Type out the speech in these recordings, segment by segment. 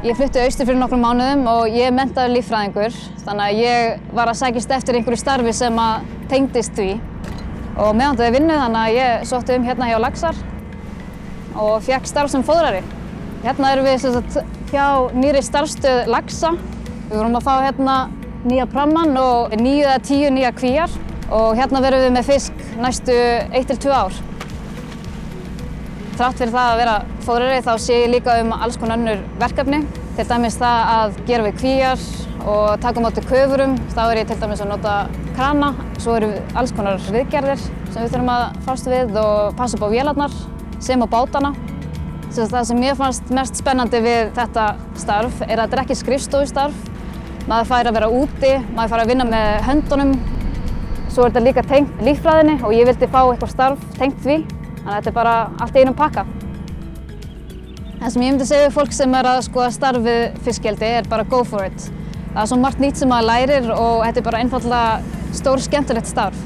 Ég flutti austur fyrir nokkrum mánuðum og ég er menntaður líffræðingur, þannig að ég var að sækjast eftir einhverju starfi sem tengdist því og meðhöndlaði vinnu, þannig að ég sótti hérna hjá Laxar og fékk starf sem fóðrari. Hérna erum við hjá nýrri starfsstöð Laxa. Við vorum að fá hérna nýja prammann og 9 eða 10 nýja kvíar og hérna verðum við með fisk næstu 1 til 2 ár. Þrátt fyrir það að vera fóðrari þá sé ég líka alls konar önnur verkefni. Til dæmis það að gera við kvíar og taka á móti köfurum. Þá er ég til dæmis að nota krana. Svo eru alls konar viðgerðir sem við þurfum að fást við og passa upp á vélarnar sem á bátana. Það sem mér fannst mest spennandi við þetta starf er að þetta er ekki skrifstofustarf. Maður fær að vera úti, maður fær að vinna með höndunum. Svo er þetta líka tengt líffræðinni og ég vildi fá eitthvað starf tengt því. Þannig að þetta er bara allt í einum pakka. Það sem ég myndi segja við fólk sem er að skoða starf við fiskeldi er bara go for it. Það er svo margt nýtt sem maður lærir og þetta er bara einfaldlega stór skemmtilegt starf.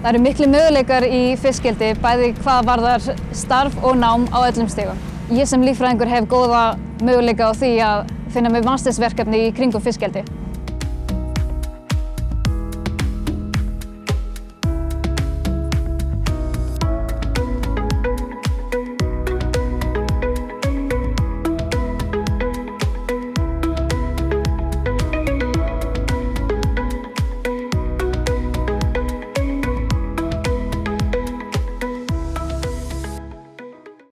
Það eru miklu möguleikar í fiskeldi, bæði hvað varðar starf og nám á öllum stigum. Ég sem líffræðingur hef góða möguleika á því að finna mér masters-verkefni í kringum fiskeldi.